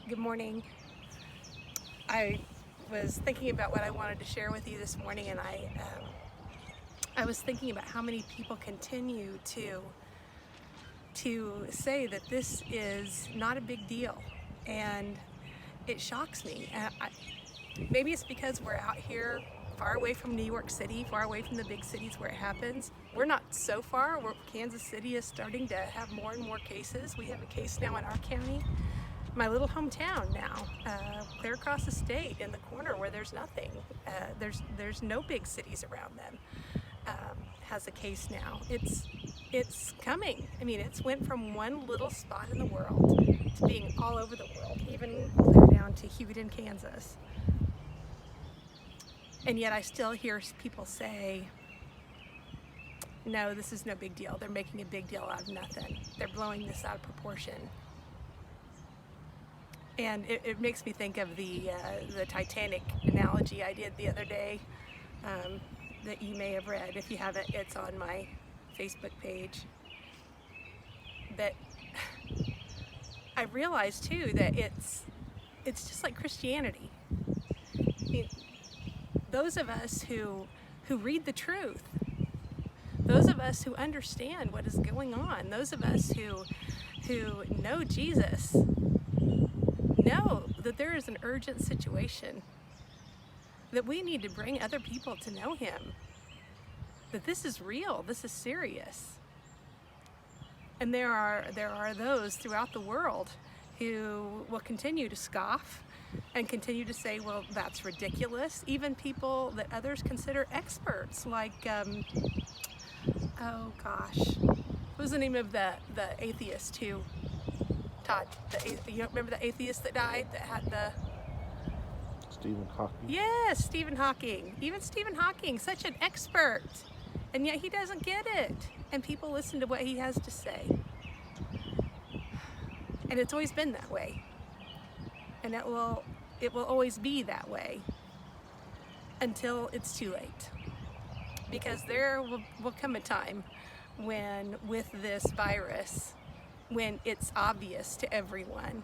Good morning. I was thinking about what I wanted to share with you this morning, and I was thinking about how many people continue to say that this is not a big deal, and it shocks me. Maybe it's because we're out here far away from New York City, far away from the big cities where it happens. We're not so far. Kansas City is starting to have more and more cases. We have a case now in our county. My little hometown now, clear across the state in the corner where there's nothing. There's no big cities around them. Has a case now. It's coming. I mean, it's went from one little spot in the world to being all over the world, even clear down to Hugoton, Kansas. And yet I still hear people say, no, this is no big deal. They're making a big deal out of nothing. They're blowing this out of proportion. And it makes me think of the Titanic analogy I did the other day that you may have read. If you haven't, it's on my Facebook page. But I realized too that it's just like Christianity. I mean, those of us who read the truth, those of us who understand what is going on, those of us who know Jesus, know that there is an urgent situation, that we need to bring other people to know him, that this is real, this is serious. And there are those throughout the world who will continue to scoff and continue to say, well, that's ridiculous. Even people that others consider experts, like oh gosh, what was the name of the atheist who, Todd, you remember the atheist that died that had the... Stephen Hawking? Yes, Stephen Hawking. Even Stephen Hawking, such an expert, and yet he doesn't get it. And people listen to what he has to say. And it's always been that way. And it will always be that way until it's too late. Because there will come a time when, with this virus, when it's obvious to everyone.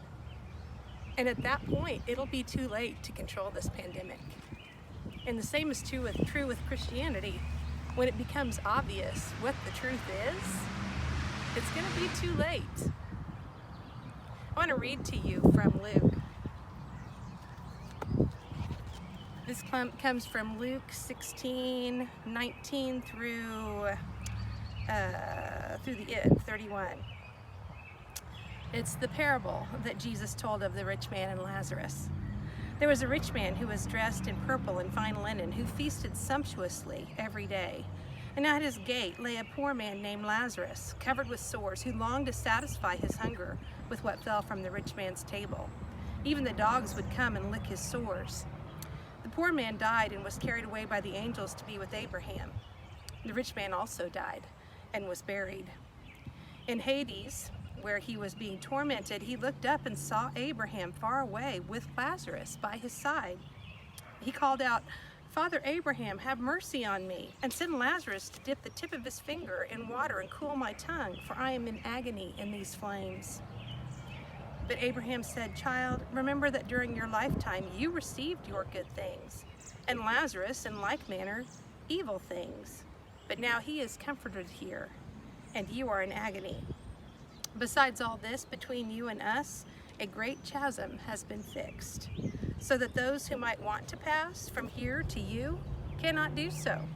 And at that point, it'll be too late to control this pandemic. And the same is true with Christianity. When it becomes obvious what the truth is, it's going to be too late. I want to read to you from Luke. This comes from Luke 16:19 through the end, 31. It's the parable that Jesus told of the rich man and Lazarus. There was a rich man who was dressed in purple and fine linen, who feasted sumptuously every day. And at his gate lay a poor man named Lazarus, covered with sores, who longed to satisfy his hunger with what fell from the rich man's table. Even the dogs would come and lick his sores. The poor man died and was carried away by the angels to be with Abraham. The rich man also died and was buried. In Hades, where he was being tormented, he looked up and saw Abraham far away with Lazarus by his side. He called out, "Father Abraham, have mercy on me, and send Lazarus to dip the tip of his finger in water and cool my tongue, for I am in agony in these flames." But Abraham said, "Child, remember that during your lifetime you received your good things, and Lazarus in like manner evil things. But now he is comforted here, and you are in agony. Besides all this, between you and us, a great chasm has been fixed, so that those who might want to pass from here to you cannot do so,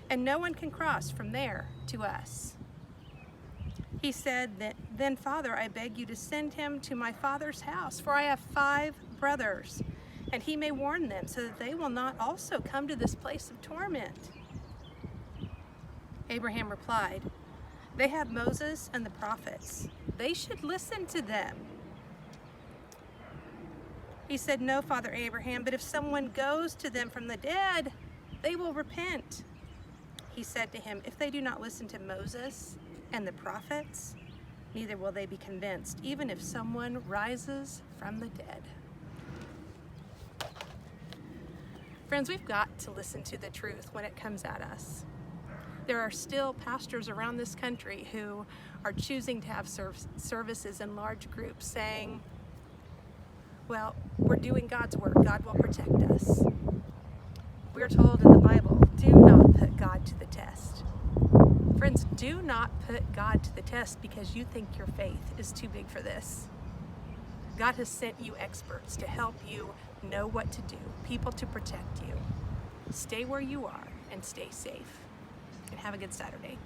and no one can cross from there to us." He said, "Then, Father, I beg you to send him to my father's house, for I have 5 brothers, and he may warn them, so that they will not also come to this place of torment." Abraham replied, "They have Moses and the prophets. They should listen to them." He said, "No, Father Abraham, but if someone goes to them from the dead, they will repent." He said to him, "If they do not listen to Moses and the prophets, neither will they be convinced, even if someone rises from the dead." Friends, we've got to listen to the truth when it comes at us. There are still pastors around this country who are choosing to have services in large groups, saying, Well, we're doing God's work. God will protect us. We're told in the Bible, do not put God to the test. Friends, do not put God to the test because you think your faith is too big for this. God has sent you experts to help you know what to do, people to protect you. Stay where you are and stay safe. And have a good Saturday.